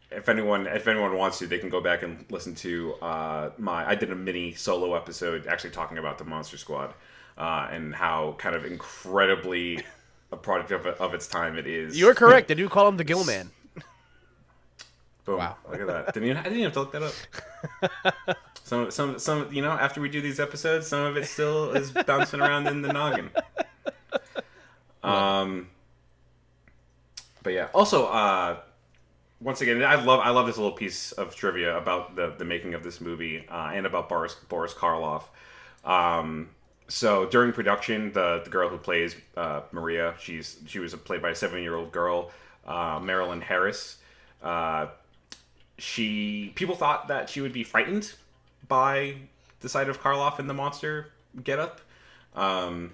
A: If anyone wants to, they can go back and listen to I did a mini solo episode actually talking about the Monster Squad and how kind of incredibly a product of its time it is.
B: You were correct. They do call him the Gill Man.
A: Boom.
B: Wow.
A: Look at that. I didn't even have to look that up. Some after we do these episodes, some of it still is bouncing around in the noggin. But yeah. Also, once again, I love this little piece of trivia about the making of this movie and about Boris Karloff. So during production, the girl who plays Maria, she was played by a 7-year-old girl, Marilyn Harris. People thought that she would be frightened by the sight of Karloff in the monster getup. But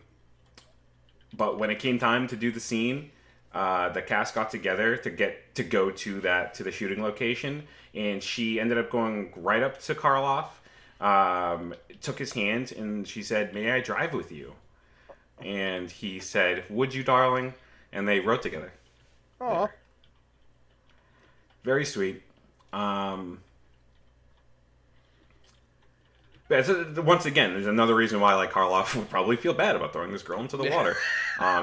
A: when it came time to do the scene, the cast got together to go to the shooting location, and she ended up going right up to Karloff. Took his hand and she said, "May I drive with you?" And he said, "Would you, darling?" And they wrote together.
B: Oh,
A: very sweet. But once again, there's another reason why Karloff would probably feel bad about throwing this girl into the water.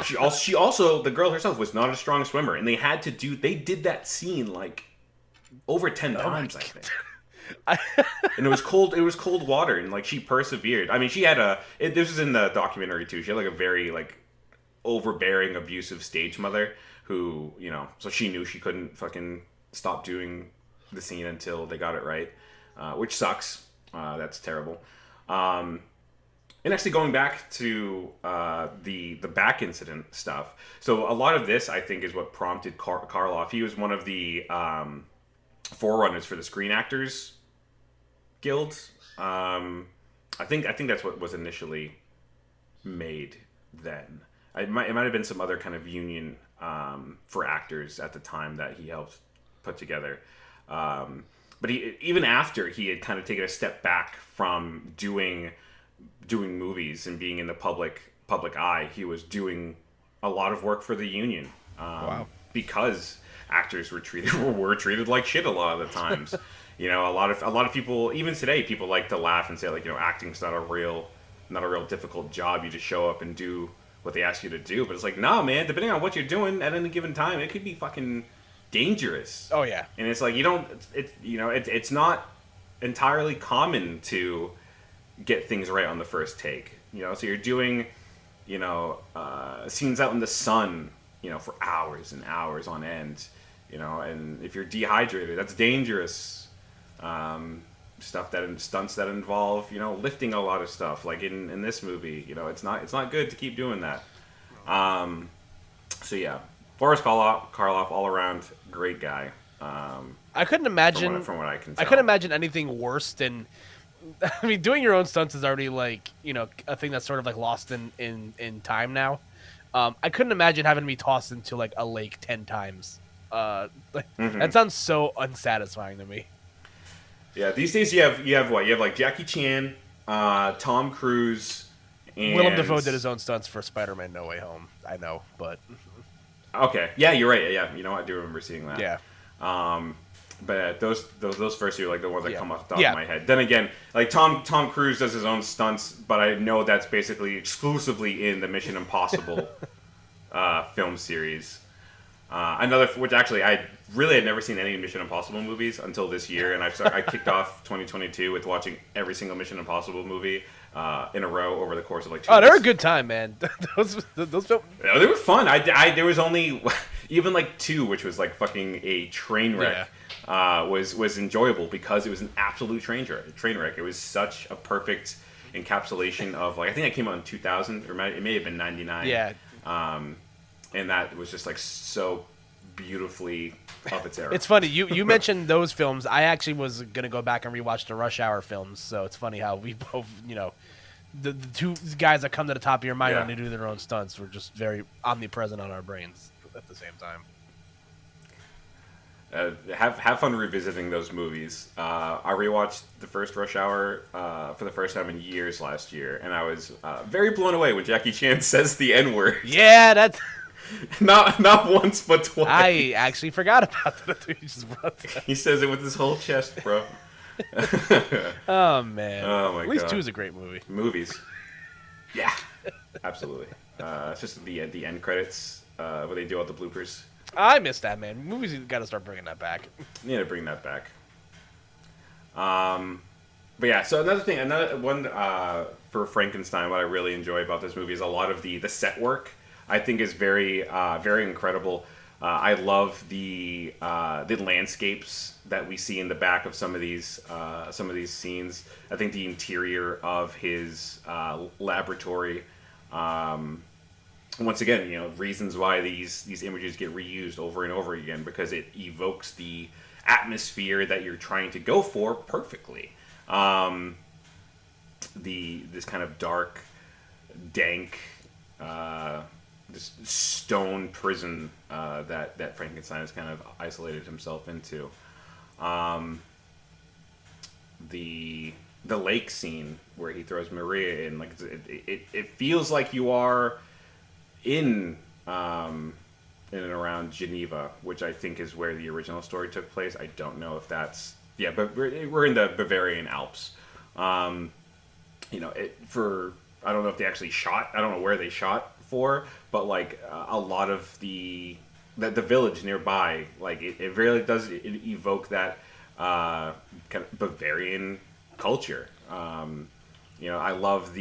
A: She also the girl herself was not a strong swimmer, and they did that scene over 10 times, I think. And it was cold water, and she persevered. I mean, she had this was in the documentary too. She had a very overbearing, abusive stage mother who, so she knew she couldn't fucking stop doing the scene until they got it right, which sucks. That's terrible. And actually, going back to the back incident stuff, so a lot of this, I think, is what prompted Karloff. He was one of the forerunners for the Screen Actors Guild. I think that's what was initially made then. It might have been some other kind of union for actors at the time that he helped put together. But even after he had kind of taken a step back from doing movies and being in the public eye, he was doing a lot of work for the union.
B: Wow.
A: Because actors were treated like shit a lot of the times. A lot of people, even today, people like to laugh and say, like, acting's not a real difficult job. You just show up and do what they ask you to do. But it's like, nah, man, depending on what you're doing at any given time, it could be fucking dangerous.
B: Oh yeah.
A: And it's like, it's not entirely common to get things right on the first take. So you're doing, scenes out in the sun, for hours and hours on end. And if you're dehydrated, that's dangerous. Stunts that involve, lifting a lot of stuff. Like in this movie, it's not good to keep doing that. So yeah, Boris Karloff, all around great guy.
B: I couldn't imagine
A: from what I can tell.
B: I couldn't imagine anything worse than. I mean, doing your own stunts is already like a thing that's sort of like lost in time now. I couldn't imagine having to be tossed into like a lake 10 times. That sounds so unsatisfying to me.
A: Yeah, these days you have what? You have like Jackie Chan, Tom Cruise, and
B: Willem Dafoe did his own stunts for Spider-Man: No Way Home. I know, but
A: okay, yeah, you're right. Yeah, I do remember seeing that.
B: Yeah.
A: But those first two are like the ones that come off the top of my head. Then again, like Tom Cruise does his own stunts, but I know that's basically exclusively in the Mission Impossible film series. Which actually I really had never seen any Mission Impossible movies until this year, and I kicked off 2022 with watching every single Mission Impossible movie in a row over the course of like 2 weeks.
B: They're a good time, man. those films.
A: Yeah, they were fun. There was only even like 2, which was like fucking a train wreck. Was enjoyable because it was an absolute train wreck. It was such a perfect encapsulation of, like, I think that came out in 2000 or it may have been 99.
B: Yeah.
A: And that was just like so beautifully of its era.
B: It's funny you mentioned those films. I actually was gonna go back and rewatch the Rush Hour films. So it's funny how we both, the two guys that come to the top of your mind when they do their own stunts were just very omnipresent on our brains at the same time.
A: Have fun revisiting those movies. I rewatched the first Rush Hour for the first time in years last year, and I was very blown away when Jackie Chan says the N-word.
B: Yeah, that's
A: not once but twice.
B: I actually forgot about that. You just brought that.
A: He says it with his whole chest, bro.
B: Oh man!
A: Oh my god!
B: At least 2 is a great movie.
A: Movies. Yeah, absolutely. It's just the end credits where they do all the bloopers.
B: I miss that, man. Movies got to start bringing that back.
A: Yeah, to bring that back. But yeah, so another one for Frankenstein. What I really enjoy about this movie is a lot of the set work. I think is very very incredible. I love the landscapes that we see in the back of some of these scenes. I think the interior of his laboratory. Once again, reasons why these images get reused over and over again, because it evokes the atmosphere that you're trying to go for perfectly. This kind of dark, dank, this stone prison that Frankenstein has kind of isolated himself into. The lake scene where he throws Maria in, like, it feels like you are in and around Geneva, which I think is where the original story took place. I don't know if that's but we're in the Bavarian Alps. I don't know if they actually shot. I don't know where they shot for, but like a lot of the village nearby, like it really does evoke that kind of Bavarian culture. I love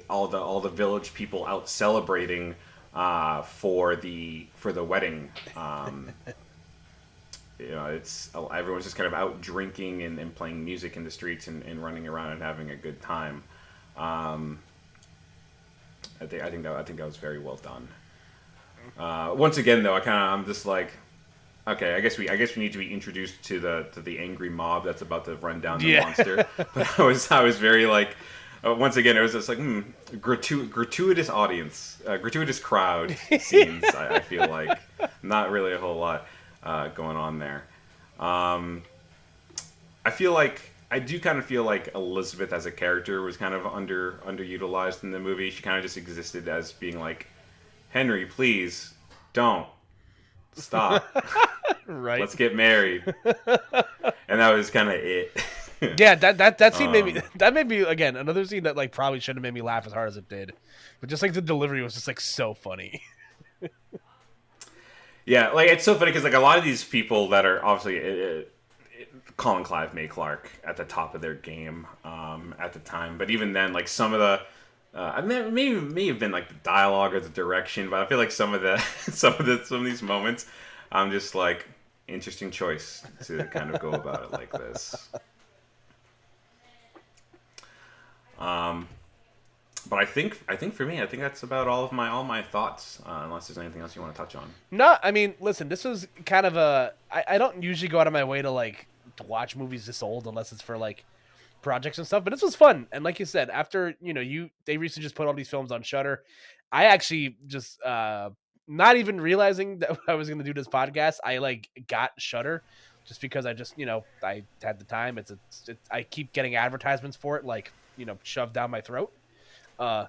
A: all the village people out celebrating for the wedding. It's everyone's just kind of out drinking and playing music in the streets and running around and having a good time. I think that was very well done. Once again, though, I'm just like, okay, I guess we need to be introduced to the angry mob that's about to run down the monster. But I was very like, once again, it was just like gratuitous audience, gratuitous crowd scenes. I feel like not really a whole lot going on there. I do kind of feel like Elizabeth as a character was kind of underutilized in the movie. She kind of just existed as being like, Henry, please don't stop.
B: Right.
A: Let's get married. And that was kind of it.
B: Yeah, that scene made me again another scene that like probably shouldn't have made me laugh as hard as it did, but just like the delivery was just like so funny.
A: Yeah, like it's so funny because like a lot of these people that are obviously Colin Clive May Clark at the top of their game at the time, but even then, like some of the I mean, may have been like the dialogue or the direction, but I feel like some of these moments, I'm just like, interesting choice to kind of go about it like this. But I think for me, I think that's about all my thoughts. Unless there's anything else you want to touch on.
B: No, I mean, listen, this was kind of I don't usually go out of my way to watch movies this old unless it's for like projects and stuff, but this was fun. And like you said, after they recently just put all these films on Shudder, I actually just not even realizing that I was going to do this podcast, I like got Shudder just because I just I had the time. I keep getting advertisements for it like shoved down my throat.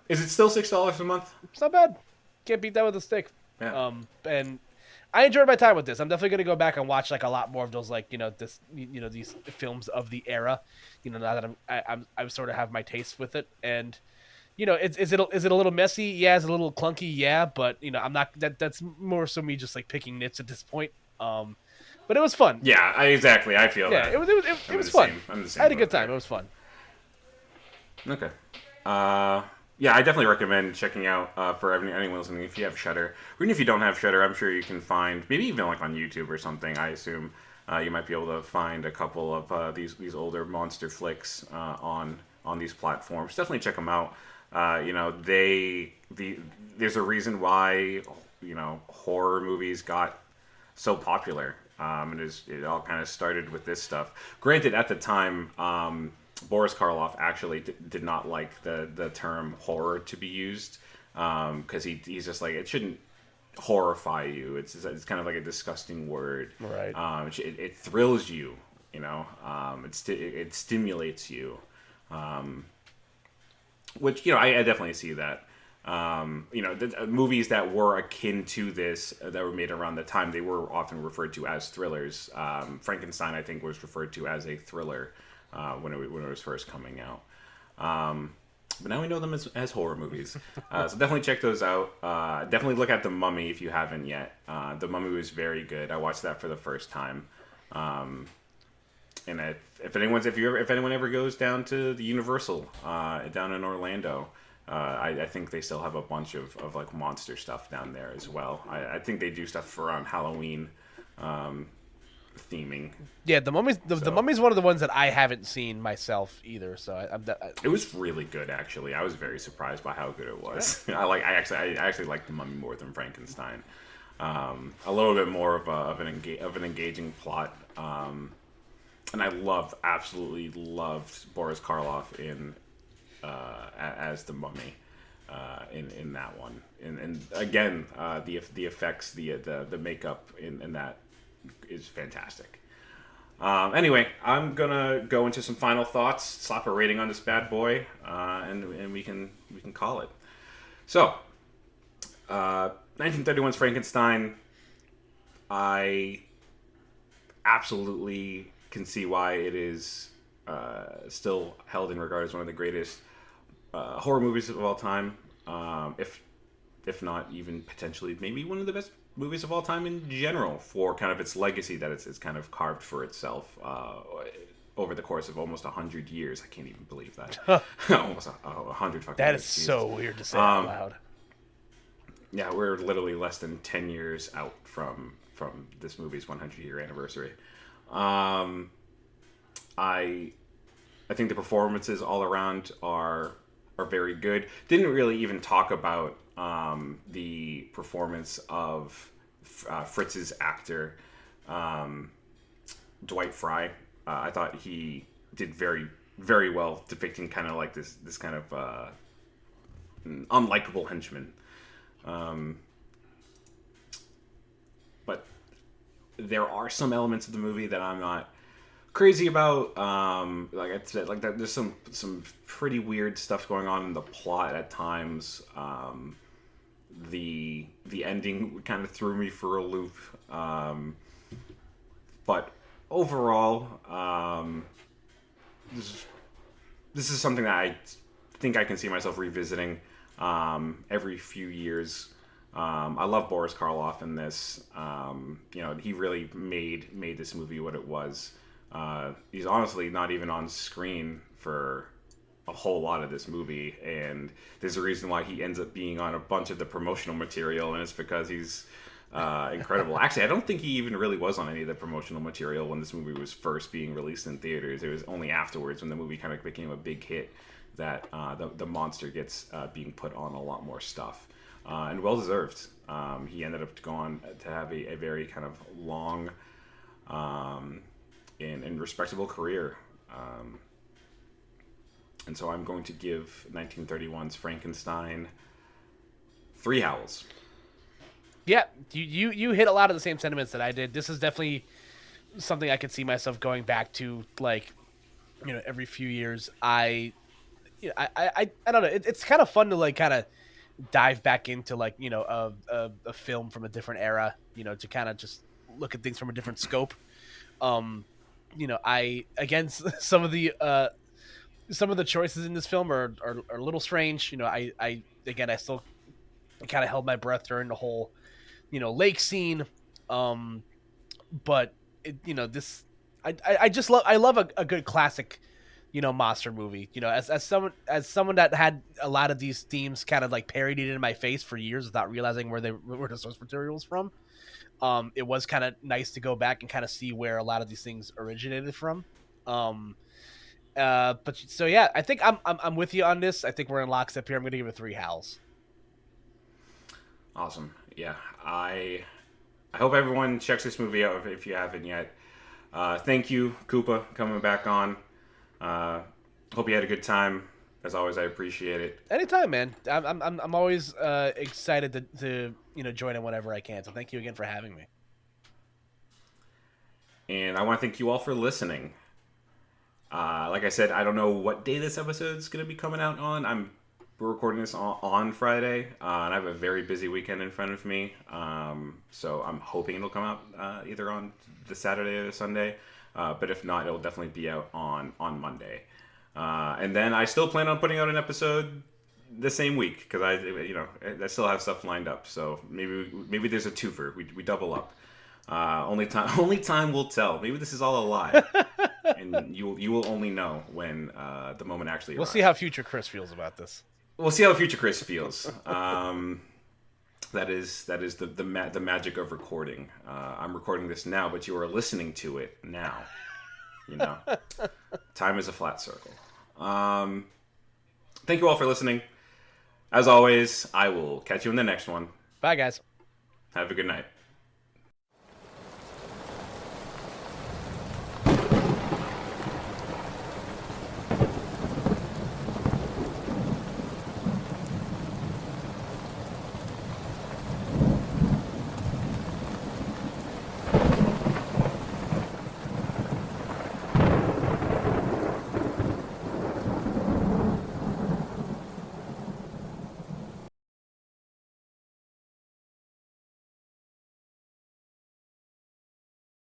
A: Is it still $6 a month?
B: It's not bad. Can't beat that with a stick.
A: Yeah.
B: And I enjoyed my time with this. I'm definitely going to go back and watch like a lot more of those these films of the era. Now that I sort of have my taste with it, and is it a little messy? Yeah, it's a little clunky. Yeah, but I'm not. That's more so me just like picking nits at this point. But it was fun.
A: Yeah, exactly. I feel that.
B: Yeah, it was fun.
A: I'm the same.
B: I had a good time. It was fun.
A: Okay. Yeah, I definitely recommend checking out for anyone listening if you have Shudder. Even if you don't have Shudder, I'm sure you can find maybe even like on YouTube or something. I assume you might be able to find a couple of these older monster flicks on these platforms. Definitely check them out. There's a reason why horror movies got so popular. It all kind of started with this stuff. Granted, at the time. Boris Karloff actually did not like the term horror to be used because he's just like, it shouldn't horrify you. It's kind of like a disgusting word.
B: Right.
A: It thrills you. It stimulates you. Which I definitely see that. The movies that were akin to this that were made around the time, they were often referred to as thrillers. Frankenstein, I think, was referred to as a thriller. When it was first coming out. But now we know them as horror movies. So definitely check those out. Definitely look at The Mummy if you haven't yet. The Mummy was very good. I watched that for the first time. And if anyone ever goes down to the Universal down in Orlando, I think they still have a bunch of like monster stuff down there as well. I think they do stuff around Halloween. Theming.
B: Yeah, the Mummy's one of the ones that I haven't seen myself either. So
A: it was really good, actually. I was very surprised by how good it was. Yeah. I actually like the Mummy more than Frankenstein. A little bit more of an engaging plot. And I absolutely loved Boris Karloff in as the Mummy in that one. And again, the effects, the makeup in that is fantastic. Anyway, I'm gonna go into some final thoughts, slap a rating on this bad boy, and we can call it. So, 1931's Frankenstein. I absolutely can see why it is still held in regard as one of the greatest horror movies of all time. If not even potentially maybe one of the best movies of all time in general, for kind of its legacy that it's kind of carved for itself over the course of almost 100 years. I can't even believe that. Almost 100 fucking
B: That
A: years.
B: is so weird to say out loud.
A: Yeah, we're literally less than 10 years out from this movie's 100-year anniversary. I think the performances all around are very good. Didn't really even talk about the performance of Fritz's actor, Dwight Fry. I thought he did very, very well depicting kind of like this kind of unlikable henchman. But there are some elements of the movie that I'm not crazy about. Like I said, like that, there's some pretty weird stuff going on in the plot at times. The ending kind of threw me for a loop. But overall, this is something that I think I can see myself revisiting every few years. I love Boris Karloff in this. He really made this movie what it was. He's honestly not even on screen for a whole lot of this movie, and there's a reason why he ends up being on a bunch of the promotional material, and it's because he's incredible. Actually, I don't think he even really was on any of the promotional material when this movie was first being released in theaters. It was only afterwards, when the movie kind of became a big hit, that the monster gets being put on a lot more stuff, and well deserved. He ended up going to have a very kind of long and respectable career. And so I'm going to give 1931's Frankenstein 3 howls.
B: Yeah, you hit a lot of the same sentiments that I did. This is definitely something I could see myself going back to, like, every few years. I don't know. It's kind of fun to like kind of dive back into like a film from a different era. To kind of just look at things from a different scope. I again some of the choices in this film are a little strange. I still kind of held my breath during the whole lake scene. But this I love a good classic monster movie. As someone that had a lot of these themes kind of like parodied in my face for years without realizing where the source material was from. It was kind of nice to go back and kind of see where a lot of these things originated from. But so yeah, I think I'm with you on this. I think we're in lockstep here. I'm gonna give it 3 howls.
A: Awesome. Yeah, I hope everyone checks this movie out if you haven't yet. Thank you, Koopa, coming back on. Hope you had a good time. As always, I appreciate it.
B: Anytime, man. I'm always excited to join in whenever I can. So thank you again for having me.
A: And I want to thank you all for listening. Like I said, I don't know what day this episode is going to be coming out on. We're recording this on Friday, and I have a very busy weekend in front of me. So I'm hoping it'll come out either on the Saturday or the Sunday. But if not, it'll definitely be out on Monday. And then I still plan on putting out an episode the same week because I still have stuff lined up. So maybe there's a twofer. We double up. Only time will tell. Maybe this is all a lie, and you will only know when the moment actually arrives.
B: We'll see how future Chris feels about this.
A: We'll see how future Chris feels. That is the magic of recording. I'm recording this now, but you are listening to it now. Time is a flat circle. Thank you all for listening. As always, I will catch you in the next one.
B: Bye, guys.
A: Have a good night.